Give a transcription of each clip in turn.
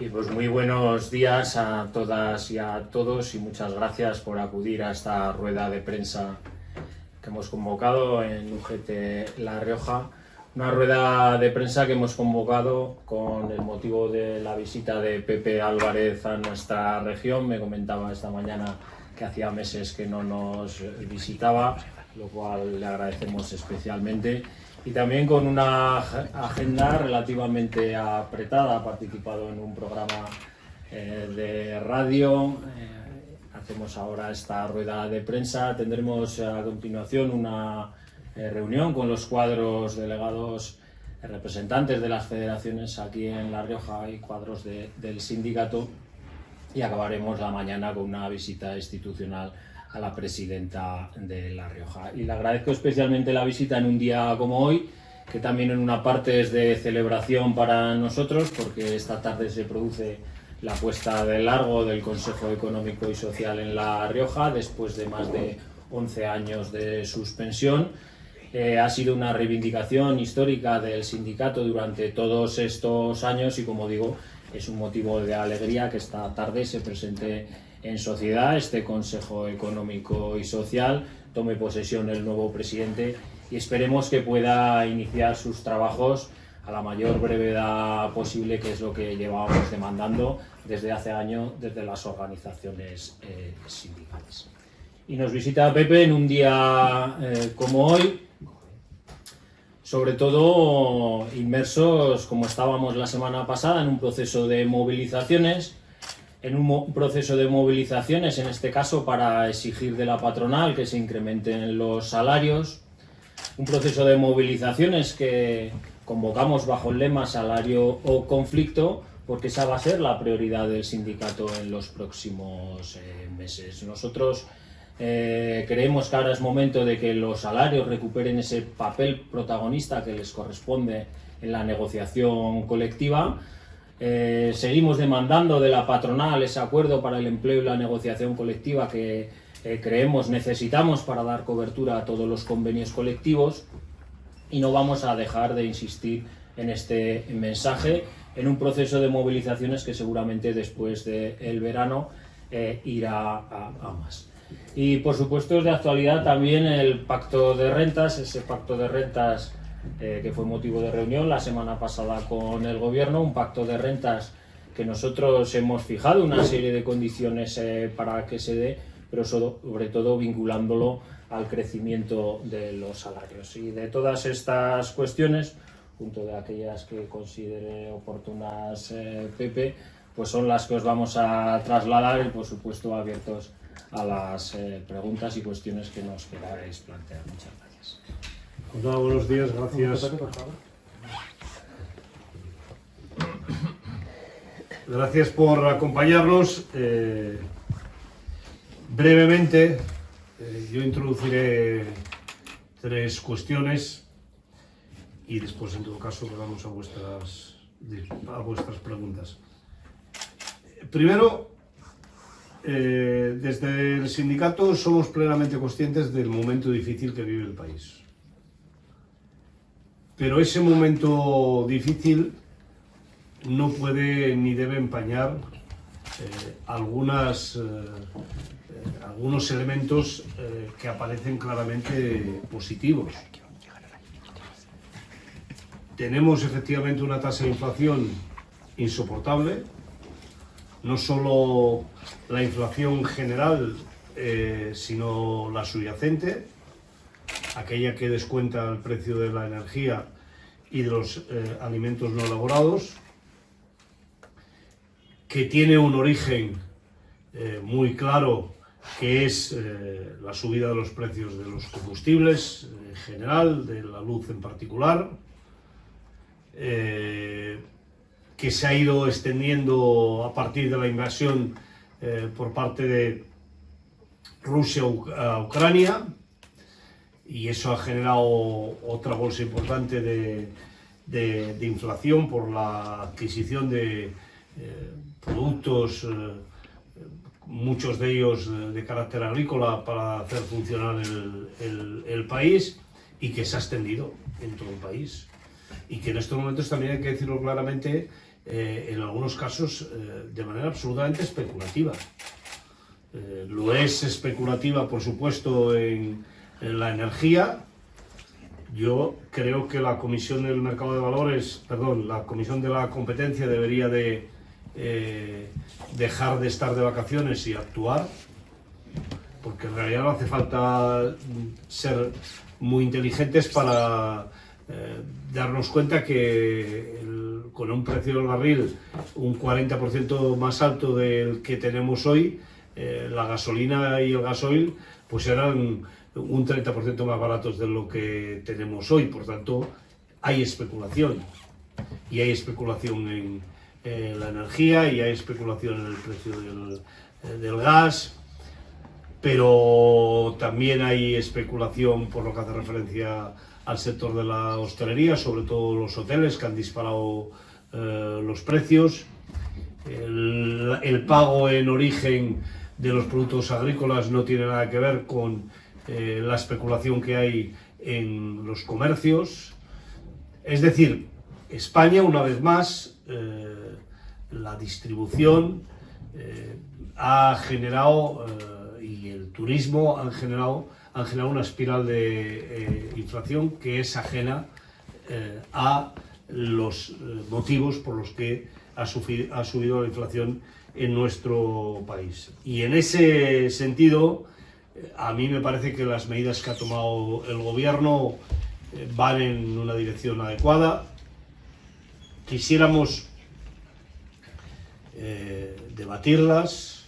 Y pues muy buenos días a todas y a todos y muchas gracias por acudir a esta rueda de prensa que hemos convocado en UGT La Rioja. Una rueda de prensa que hemos convocado con el motivo de la visita de Pepe Álvarez a nuestra región. Me comentaba esta mañana que hacía meses que no nos visitaba, lo cual le agradecemos especialmente. Y también con una agenda relativamente apretada. Ha participado en un programa de radio. Hacemos ahora esta rueda de prensa. Tendremos a continuación una reunión con los cuadros delegados, representantes de las federaciones aquí en La Rioja y cuadros del sindicato. Y acabaremos la mañana con una visita institucional a la presidenta de La Rioja. Y le agradezco especialmente la visita en un día como hoy, que también en una parte es de celebración para nosotros, porque esta tarde se produce la puesta de largo del Consejo Económico y Social en La Rioja, después de más de 11 años de suspensión. Ha sido una reivindicación histórica del sindicato durante todos estos años y, como digo, es un motivo de alegría que esta tarde se presente en sociedad este Consejo Económico y Social, tome posesión el nuevo presidente y esperemos que pueda iniciar sus trabajos a la mayor brevedad posible, que es lo que llevábamos demandando desde hace años desde las organizaciones sindicales. Y nos visita Pepe en un día como hoy, sobre todo inmersos, como estábamos la semana pasada, en un proceso de movilizaciones, en este caso para exigir de la patronal que se incrementen los salarios, un proceso de movilizaciones que convocamos bajo el lema salario o conflicto, porque esa va a ser la prioridad del sindicato en los próximos meses. Nosotros creemos que ahora es momento de que los salarios recuperen ese papel protagonista que les corresponde en la negociación colectiva. Seguimos demandando de la patronal ese acuerdo para el empleo y la negociación colectiva que creemos necesitamos para dar cobertura a todos los convenios colectivos, y no vamos a dejar de insistir en este mensaje en un proceso de movilizaciones que seguramente después del verano irá a más. Y por supuesto es de actualidad también el pacto de rentas, ese pacto de rentas que fue motivo de reunión la semana pasada con el gobierno, un pacto de rentas que nosotros hemos fijado una serie de condiciones para que se dé, pero sobre todo vinculándolo al crecimiento de los salarios. Y de todas estas cuestiones, junto de aquellas que considere oportunas Pepe, pues son las que os vamos a trasladar y por supuesto abiertos a las preguntas y cuestiones que nos queráis plantear. Muchas gracias. Pues nada, buenos días, gracias. Gracias por acompañarnos. Brevemente, yo introduciré tres cuestiones y después, en todo caso, vamos a vuestras preguntas. Primero, desde el sindicato somos plenamente conscientes del momento difícil que vive el país. Pero ese momento difícil no puede ni debe empañar algunos elementos que aparecen claramente positivos. Tenemos efectivamente una tasa de inflación insoportable, no solo la inflación general, sino la subyacente, aquella que descuenta el precio de la energía y de los alimentos no elaborados, que tiene un origen muy claro, que es la subida de los precios de los combustibles en general, de la luz en particular, que se ha ido extendiendo a partir de la invasión por parte de Rusia a Ucrania, y eso ha generado otra bolsa importante de inflación por la adquisición de productos, muchos de ellos de carácter agrícola, para hacer funcionar el país, y que se ha extendido en todo el país. Y que en estos momentos también hay que decirlo claramente, en algunos casos de manera absolutamente especulativa. Lo es especulativa, por supuesto, en la energía. Yo creo que la Comisión del Mercado de Valores, perdón, la Comisión de la Competencia debería de dejar de estar de vacaciones y actuar, porque en realidad no hace falta ser muy inteligentes para darnos cuenta que con un precio del barril un 40% más alto del que tenemos hoy, la gasolina y el gasoil pues eran un 30% más baratos de lo que tenemos hoy. Por tanto, hay especulación, y hay especulación en la energía, y hay especulación en el precio del gas, pero también hay especulación por lo que hace referencia al sector de la hostelería, sobre todo los hoteles, que han disparado los precios. El pago en origen de los productos agrícolas no tiene nada que ver con la especulación que hay en los comercios. Es decir, España, una vez más, la distribución ha generado, y el turismo han generado una espiral de inflación que es ajena a los motivos por los que ha subido la inflación en nuestro país. Y en ese sentido, a mí me parece que las medidas que ha tomado el gobierno van en una dirección adecuada. Quisiéramos debatirlas,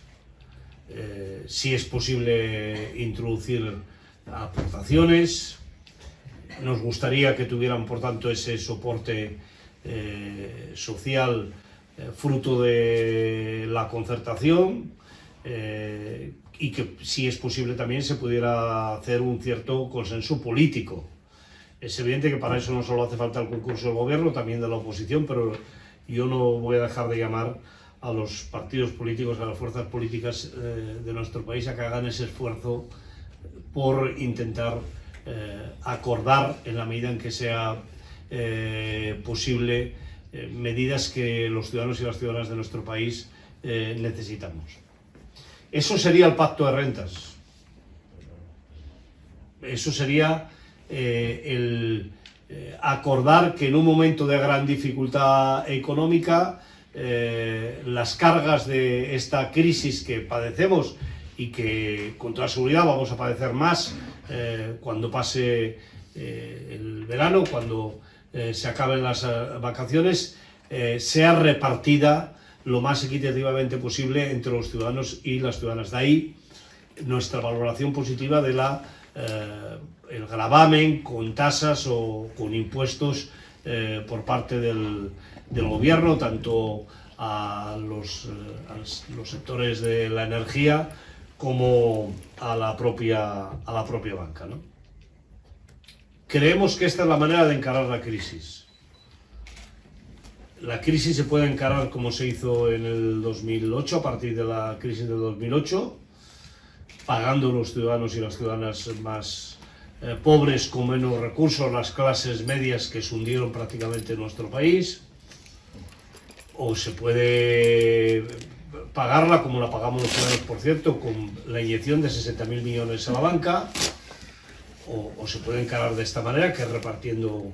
si es posible introducir aportaciones. Nos gustaría que tuvieran, por tanto, ese soporte social fruto de la concertación, y que, si es posible, también se pudiera hacer un cierto consenso político. Es evidente que para eso no solo hace falta el concurso del gobierno, también de la oposición, pero yo no voy a dejar de llamar a los partidos políticos, a las fuerzas políticas de nuestro país, a que hagan ese esfuerzo por intentar acordar, en la medida en que sea posible, medidas que los ciudadanos y las ciudadanas de nuestro país necesitamos. Eso sería el pacto de rentas. Eso sería el acordar que en un momento de gran dificultad económica, las cargas de esta crisis que padecemos, y que con toda seguridad vamos a padecer más cuando pase el verano, cuando se acaben las vacaciones, sea repartida lo más equitativamente posible entre los ciudadanos y las ciudadanas. De ahí nuestra valoración positiva de el gravamen con tasas o con impuestos por parte del gobierno, tanto a los sectores de la energía como a la propia banca, ¿no? Creemos que esta es la manera de encarar la crisis. La crisis se puede encarar como se hizo en el 2008, a partir de la crisis del 2008, pagando los ciudadanos y las ciudadanas más pobres, con menos recursos, las clases medias que se hundieron prácticamente en nuestro país. O se puede pagarla como la pagamos los ciudadanos, por cierto, con la inyección de 60.000 millones a la banca, o se puede encarar de esta manera, que es repartiendo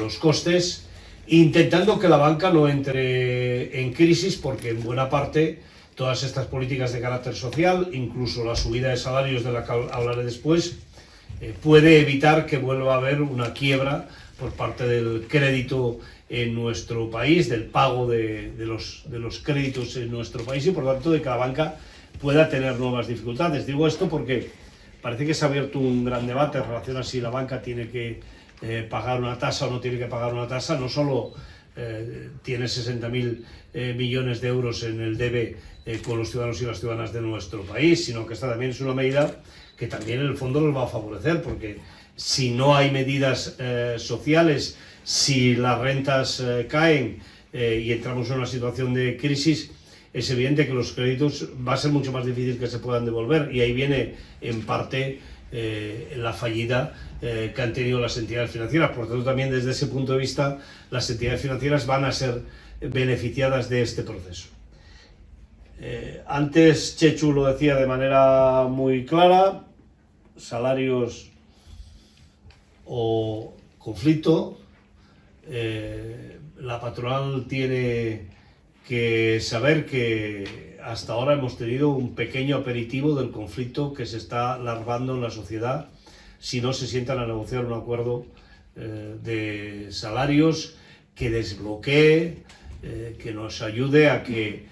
los costes, intentando que la banca no entre en crisis, porque en buena parte todas estas políticas de carácter social, incluso la subida de salarios de la que hablaré después, puede evitar que vuelva a haber una quiebra por parte del crédito en nuestro país, del pago de los créditos en nuestro país, y por tanto de que la banca pueda tener nuevas dificultades. Digo esto porque parece que se ha abierto un gran debate en relación a si la banca tiene que pagar una tasa o no tiene que pagar una tasa. No solo tiene 60.000 millones de euros en el debe con los ciudadanos y las ciudadanas de nuestro país, sino que esta también es una medida que también en el fondo nos va a favorecer, porque si no hay medidas sociales, si las rentas caen y entramos en una situación de crisis, es evidente que los créditos va a ser mucho más difícil que se puedan devolver, y ahí viene en parte la fallida que han tenido las entidades financieras. Por tanto, también desde ese punto de vista, las entidades financieras van a ser beneficiadas de este proceso. Antes Chechu lo decía de manera muy clara: salarios o conflicto. La patronal tiene que saber que hasta ahora hemos tenido un pequeño aperitivo del conflicto que se está larvando en la sociedad si no se sientan a negociar un acuerdo de salarios que desbloquee, que nos ayude a que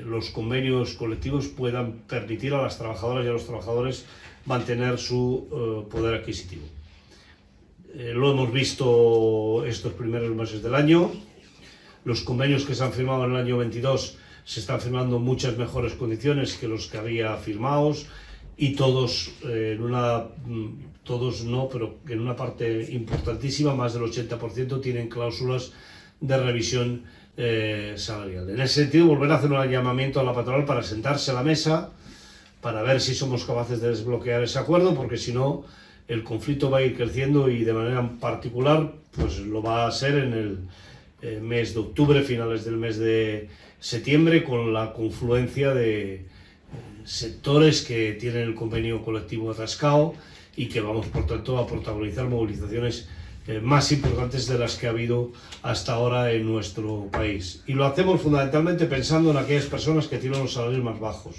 los convenios colectivos puedan permitir a las trabajadoras y a los trabajadores mantener su poder adquisitivo. Lo hemos visto estos primeros meses del año. Los convenios que se han firmado en el año 22 se están firmando en muchas mejores condiciones que los que había firmados, y todos, todos no, pero en una parte importantísima, más del 80%, tienen cláusulas de revisión salarial. En ese sentido, volver a hacer un llamamiento a la patronal para sentarse a la mesa, para ver si somos capaces de desbloquear ese acuerdo, porque si no, el conflicto va a ir creciendo, y de manera particular pues lo va a ser en el mes de octubre, finales del mes de septiembre, con la confluencia de sectores que tienen el convenio colectivo atascado y que vamos, por tanto, a protagonizar movilizaciones más importantes de las que ha habido hasta ahora en nuestro país. Y lo hacemos fundamentalmente pensando en aquellas personas que tienen los salarios más bajos.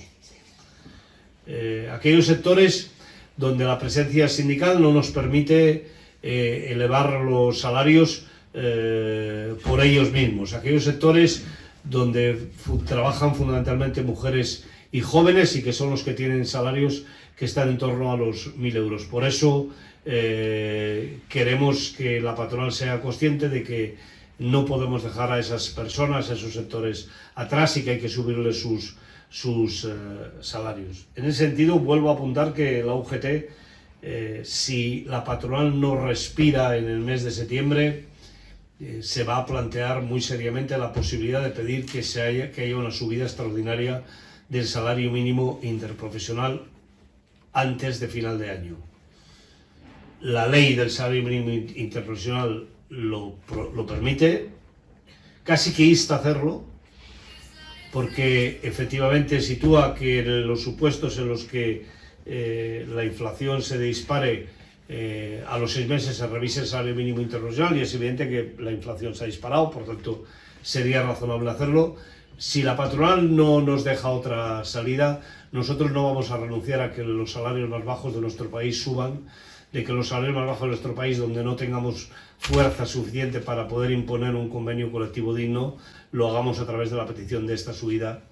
Aquellos sectores donde la presencia sindical no nos permite elevar los salarios por ellos mismos. Aquellos sectores donde trabajan fundamentalmente mujeres y jóvenes, y que son los que tienen salarios que están en torno a los 1.000 euros. Por eso queremos que la patronal sea consciente de que no podemos dejar a esas personas, a esos sectores atrás, y que hay que subirles sus salarios. En ese sentido, vuelvo a apuntar que la UGT, si la patronal no respira en el mes de septiembre, se va a plantear muy seriamente la posibilidad de pedir que haya una subida extraordinaria del salario mínimo interprofesional antes de final de año. La ley del salario mínimo interprofesional lo permite, casi que insta a hacerlo, porque efectivamente sitúa que en los supuestos en los que la inflación se dispare, a los 6 meses se revise el salario mínimo interprofesional, y es evidente que la inflación se ha disparado, por tanto sería razonable hacerlo. Si la patronal no nos deja otra salida, nosotros no vamos a renunciar a que los salarios más bajos de nuestro país suban, de que los salarios más bajos de nuestro país, donde no tengamos fuerza suficiente para poder imponer un convenio colectivo digno, lo hagamos a través de la petición de esta subida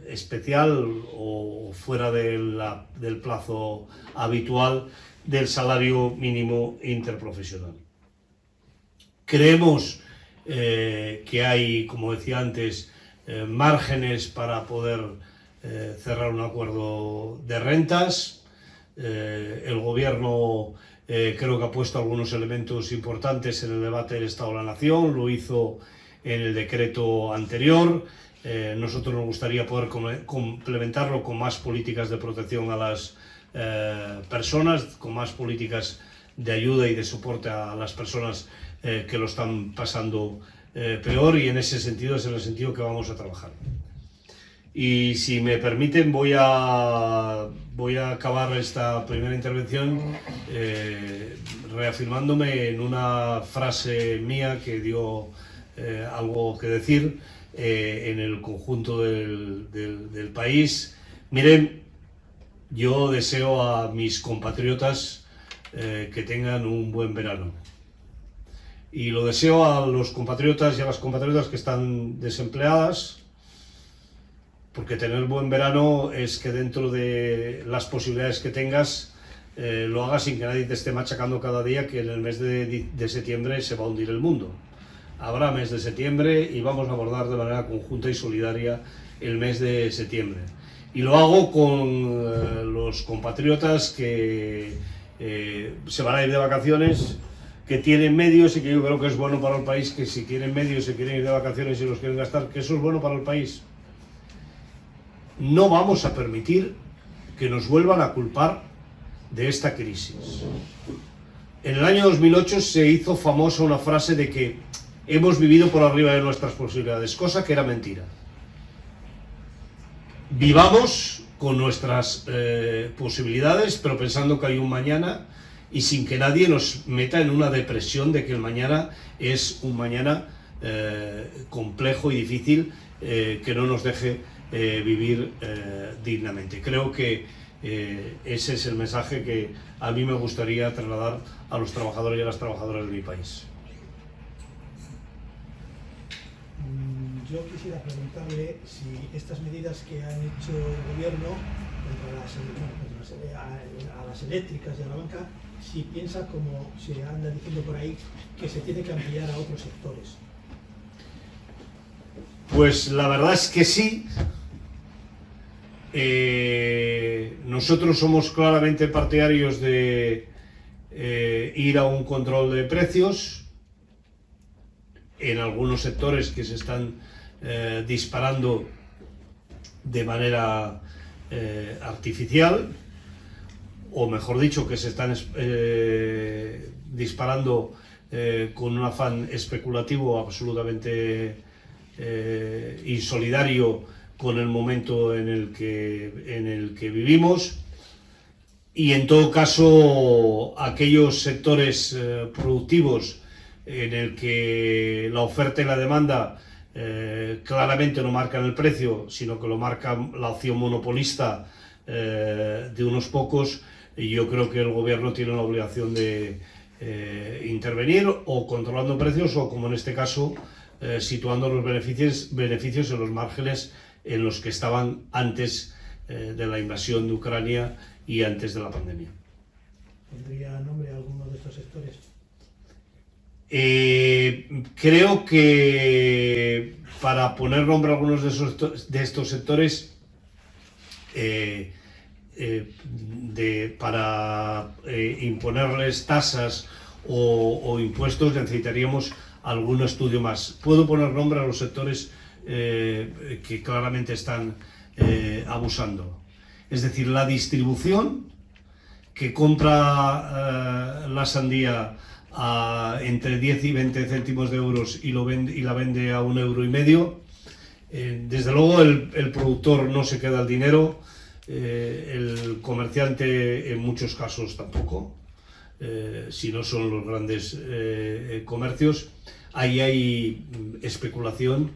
especial o fuera del plazo habitual del salario mínimo interprofesional. Creemos que hay, como decía antes, márgenes para poder cerrar un acuerdo de rentas. El Gobierno creo que ha puesto algunos elementos importantes en el debate del Estado de la Nación, lo hizo en el decreto anterior. Nosotros nos gustaría poder complementarlo con más políticas de protección a las personas, con más políticas de ayuda y de soporte a las personas que lo están pasando peor, y en ese sentido es en el sentido que vamos a trabajar. Y si me permiten, voy a acabar esta primera intervención reafirmándome en una frase mía que dio algo que decir en el conjunto del país. Miren, yo deseo a mis compatriotas que tengan un buen verano. Y lo deseo a los compatriotas y a las compatriotas que están desempleadas, porque tener buen verano es que dentro de las posibilidades que tengas, lo hagas sin que nadie te esté machacando cada día que en el mes de septiembre se va a hundir el mundo. Habrá mes de septiembre y vamos a abordar de manera conjunta y solidaria el mes de septiembre. Y lo hago con los compatriotas que se van a ir de vacaciones, que tienen medios, y que yo creo que es bueno para el país, que si tienen medios, se quieren ir de vacaciones y los quieren gastar, que eso es bueno para el país. No vamos a permitir que nos vuelvan a culpar de esta crisis. En el año 2008 se hizo famosa una frase de que hemos vivido por arriba de nuestras posibilidades, cosa que era mentira. Vivamos con nuestras posibilidades, pero pensando que hay un mañana y sin que nadie nos meta en una depresión de que el mañana es un mañana complejo y difícil que no nos deje vivir dignamente. Creo que ese es el mensaje que a mí me gustaría trasladar a los trabajadores y a las trabajadoras de mi país. Yo quisiera preguntarle si estas medidas que han hecho el gobierno a las eléctricas y a la banca, si piensa, como se anda diciendo por ahí, que se tiene que ampliar a otros sectores. Pues la verdad es que sí. Nosotros somos claramente partidarios de ir a un control de precios en algunos sectores que se están disparando de manera artificial, o mejor dicho, que se están disparando con un afán especulativo absolutamente insolidario con el momento en el que vivimos. Y en todo caso, aquellos sectores productivos en el que la oferta y la demanda claramente no marcan el precio, sino que lo marca la opción monopolista de unos pocos, y yo creo que el gobierno tiene la obligación de intervenir o controlando precios o, como en este caso, situando los beneficios en los márgenes en los que estaban antes de la invasión de Ucrania y antes de la pandemia. ¿Pondría nombre a alguno de estos sectores? Creo que para poner nombre a algunos de estos sectores, para imponerles tasas o impuestos, necesitaríamos algún estudio más. Puedo poner nombre a los sectores que claramente están abusando. Es decir, la distribución, que compra la sandía entre 10 y 20 céntimos de euros y la vende a 1,5 €. Desde luego el productor no se queda el dinero, el comerciante en muchos casos tampoco, si no son los grandes comercios. Ahí hay especulación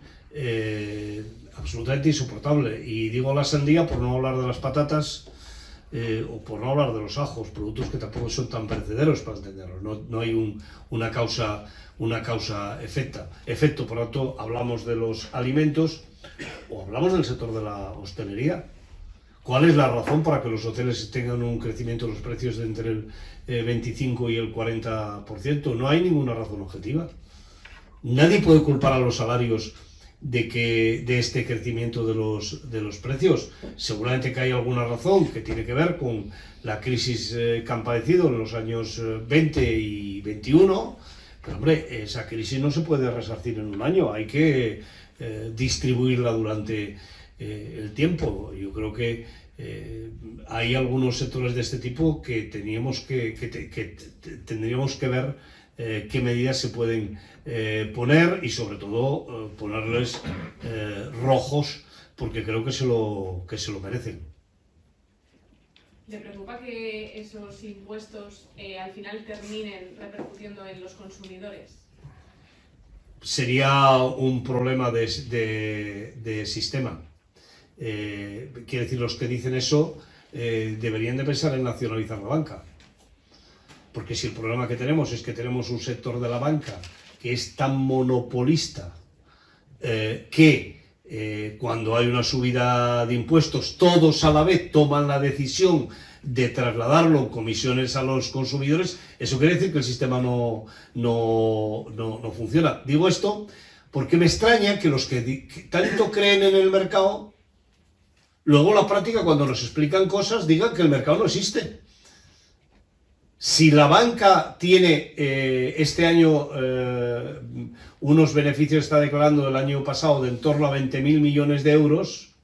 absolutamente insoportable. Y digo la sandía por no hablar de las patatas, o por no hablar de los ajos, productos que tampoco son tan perecederos para entenderlo. No hay una causa-efecto. Por lo tanto, hablamos de los alimentos o hablamos del sector de la hostelería. ¿Cuál es la razón para que los hoteles tengan un crecimiento de los precios de entre el 25 y el 40%? No hay ninguna razón objetiva. Nadie puede culpar a los salarios de este crecimiento de los precios. Seguramente que hay alguna razón que tiene que ver con la crisis que han padecido en los años 20 y 21, pero hombre, esa crisis no se puede resarcir en un año, hay que distribuirla durante el tiempo. Yo creo que hay algunos sectores de este tipo que tendríamos que ver qué medidas se pueden poner, y sobre todo ponerles rojos, porque creo que se lo merecen. ¿Le preocupa que esos impuestos al final terminen repercutiendo en los consumidores? Sería un problema de sistema. Quiere decir, los que dicen eso deberían de pensar en nacionalizar la banca. Porque si el problema que tenemos es que tenemos un sector de la banca que es tan monopolista que cuando hay una subida de impuestos todos a la vez toman la decisión de trasladarlo en comisiones a los consumidores, eso quiere decir que el sistema no funciona. Digo esto porque me extraña que los que tanto creen en el mercado, luego en la práctica, cuando nos explican cosas, digan que el mercado no existe. Si la banca tiene este año unos beneficios, está declarando del año pasado de en torno a 20.000 millones de euros,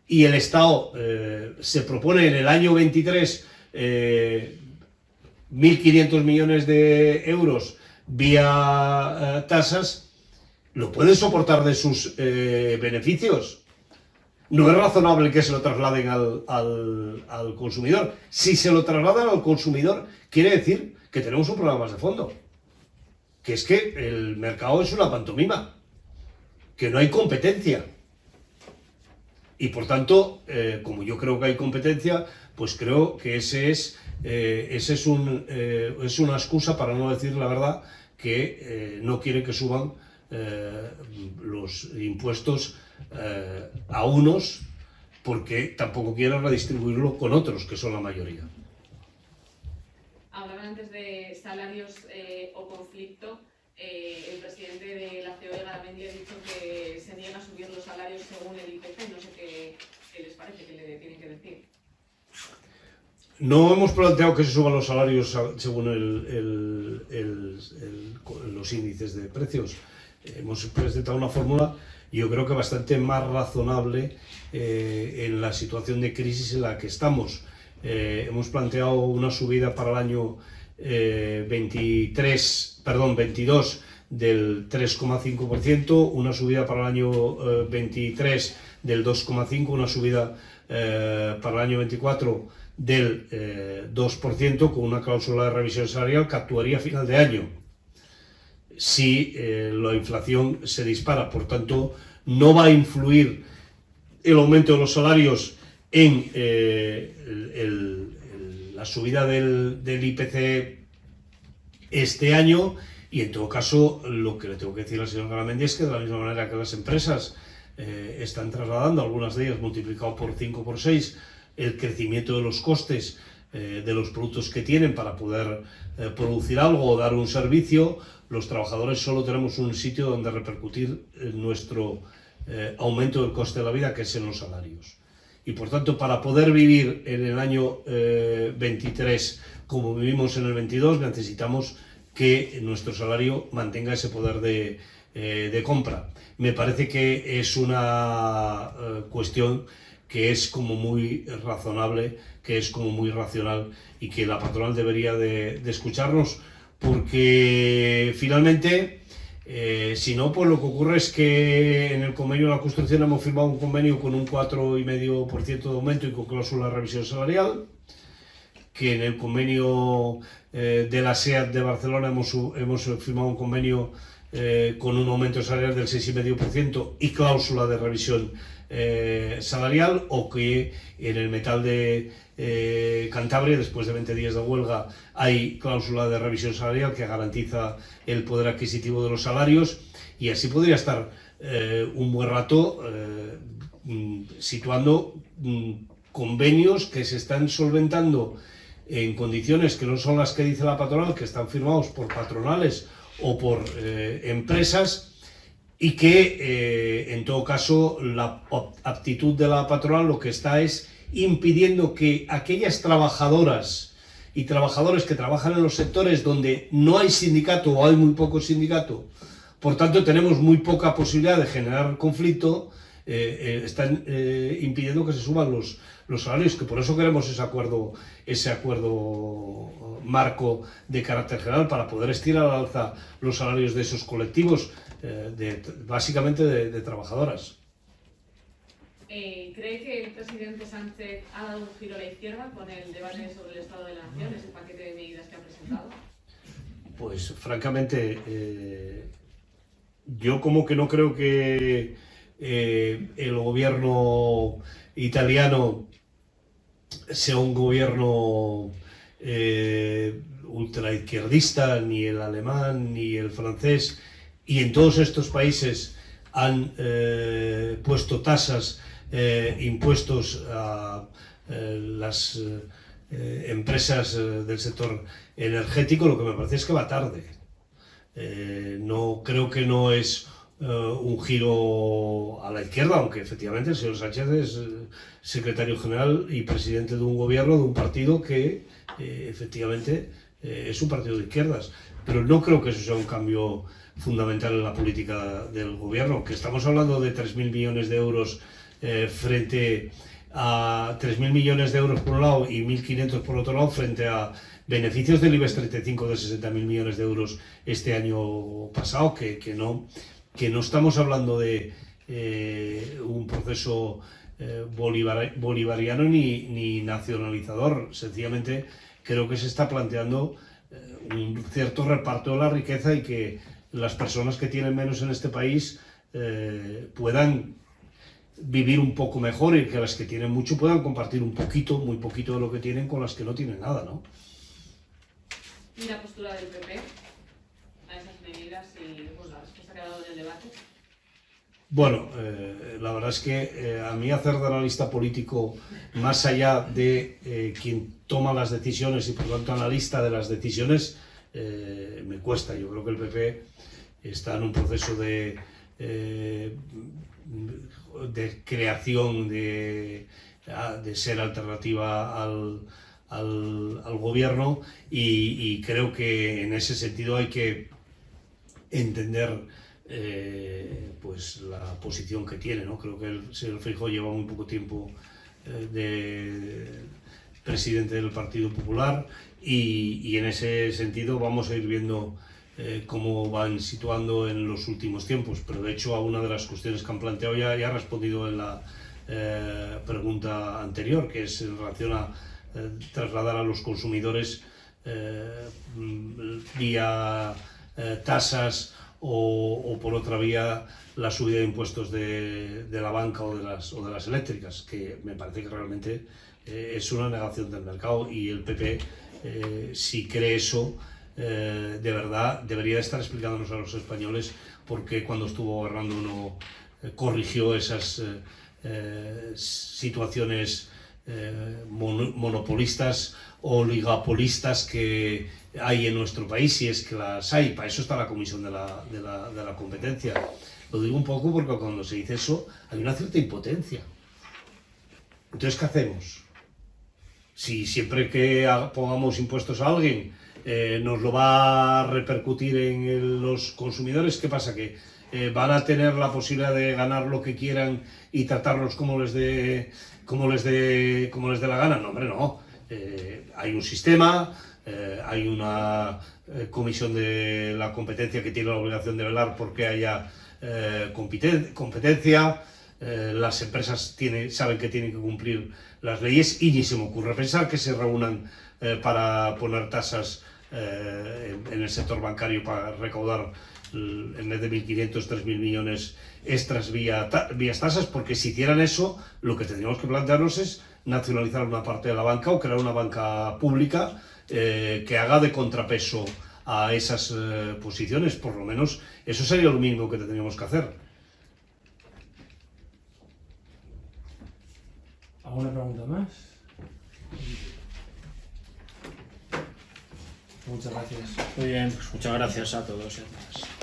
y el Estado se propone en el año 23 1.500 millones de euros vía tasas, lo pueden soportar de sus beneficios. No es razonable que se lo trasladen al consumidor. Si se lo trasladan al consumidor, quiere decir que tenemos un problema más de fondo. Que es que el mercado es una pantomima. Que no hay competencia. Y por tanto, como yo creo que hay competencia, pues creo que ese es una excusa, para no decir la verdad, que no quiere que suban los impuestos a unos, porque tampoco quieren redistribuirlo con otros, que son la mayoría. Hablaban antes de salarios o conflicto. El presidente de la COE, Garamendi, ha dicho que se niegan a subir los salarios según el IPC. No sé qué les parece, qué le tienen que decir. No hemos planteado que se suban los salarios según los índices de precios. Hemos presentado una fórmula, yo creo que bastante más razonable en la situación de crisis en la que estamos. Hemos planteado una subida para el año 22 del 3,5%, una subida para el año 23 del 2,5%, una subida para el año 24 del 2%, con una cláusula de revisión salarial que actuaría a final de año si la inflación se dispara. Por tanto, no va a influir el aumento de los salarios en la subida del IPC este año, y en todo caso lo que le tengo que decir al señor Garamendi es que de la misma manera que las empresas están trasladando, algunas de ellas multiplicado por 5 o por 6, el crecimiento de los costes de los productos que tienen para poder producir algo o dar un servicio, los trabajadores solo tenemos un sitio donde repercutir nuestro aumento del coste de la vida, que es en los salarios. Y por tanto, para poder vivir en el año 23 como vivimos en el 22, necesitamos que nuestro salario mantenga ese poder de compra. Me parece que es una cuestión que es como muy razonable, que es como muy racional, y que la patronal debería de escucharnos, porque finalmente, si no, pues lo que ocurre es que en el convenio de la construcción hemos firmado un convenio con un 4,5% de aumento y con cláusula de revisión salarial, que en el convenio de la SEAT de Barcelona hemos firmado un convenio con un aumento salarial del 6,5% y cláusula de revisión salarial, o que en el metal de Cantabria, después de 20 días de huelga, hay cláusula de revisión salarial que garantiza el poder adquisitivo de los salarios, y así podría estar un buen rato situando convenios que se están solventando en condiciones que no son las que dice la patronal, que están firmados por patronales o por empresas, y que en todo caso la aptitud de la patronal lo que está es impidiendo que aquellas trabajadoras y trabajadores que trabajan en los sectores donde no hay sindicato o hay muy poco sindicato, por tanto tenemos muy poca posibilidad de generar conflicto, están impidiendo que se suban los salarios, que por eso queremos ese acuerdo marco de carácter general, para poder estirar al alza los salarios de esos colectivos, básicamente de trabajadoras. ¿Cree que el presidente Sánchez ha dado un giro a la izquierda con el debate sobre el Estado de la Nación, ese paquete de medidas que ha presentado? Pues francamente, yo como que no creo que el gobierno italiano sea un gobierno ultraizquierdista, ni el alemán, ni el francés, y en todos estos países han puesto tasas, impuestos a las empresas del sector energético. Lo que me parece es que va tarde. No creo que no es un giro a la izquierda, aunque efectivamente el señor Sánchez es secretario general y presidente de un gobierno, de un partido que efectivamente es un partido de izquierdas, pero no creo que eso sea un cambio fundamental en la política del gobierno, que estamos hablando de 3.000 millones de euros frente a 3.000 millones de euros por un lado y 1.500 por otro lado, frente a beneficios del IBEX 35 de 60.000 millones de euros este año pasado, que no que no estamos hablando de un proceso bolivariano ni nacionalizador. Sencillamente creo que se está planteando un cierto reparto de la riqueza y que las personas que tienen menos en este país puedan vivir un poco mejor y que las que tienen mucho puedan compartir un poquito, muy poquito de lo que tienen con las que no tienen nada, ¿no? ¿Y la postura del PP a esas medidas y pues, la respuesta que ha dado en el debate? Bueno, la verdad es que a mí hacer de analista político, más allá de quien toma las decisiones y por lo tanto analista de las decisiones, me cuesta. Yo creo que el PP está en un proceso de creación, de ser alternativa al gobierno y creo que en ese sentido hay que entender pues la posición que tiene, ¿no? Creo que el señor Feijóo lleva muy poco tiempo de presidente del Partido Popular y en ese sentido vamos a ir viendo cómo van situando en los últimos tiempos, pero de hecho a una de las cuestiones que han planteado ya ha respondido en la pregunta anterior, que es en relación a trasladar a los consumidores vía tasas o por otra vía la subida de impuestos de la banca o de las eléctricas, que me parece que realmente es una negación del mercado y el PP, si cree eso, de verdad debería estar explicándonos a los españoles por qué cuando estuvo gobernando no corrigió esas situaciones monopolistas, oligopolistas que hay en nuestro país, si es que las hay. Para eso está la Comisión de la Competencia. Lo digo un poco porque cuando se dice eso hay una cierta impotencia. Entonces, ¿qué hacemos? Si siempre que pongamos impuestos a alguien nos lo va a repercutir en los consumidores, ¿qué pasa? ¿Que van a tener la posibilidad de ganar lo que quieran y tratarlos como les dé la gana? No, hombre, no. Hay un sistema, hay una comisión de la competencia que tiene la obligación de velar porque haya competencia. Las empresas saben que tienen que cumplir las leyes y ni se me ocurre pensar que se reúnan para poner tasas en el sector bancario para recaudar en vez de 1.500, 3.000 millones extras vía tasas, porque si hicieran eso, lo que tendríamos que plantearnos es nacionalizar una parte de la banca o crear una banca pública que haga de contrapeso a esas posiciones. Por lo menos eso sería lo mínimo que tendríamos que hacer. ¿Alguna pregunta más? Muchas gracias. Muy bien, pues muchas gracias a todos y a todas.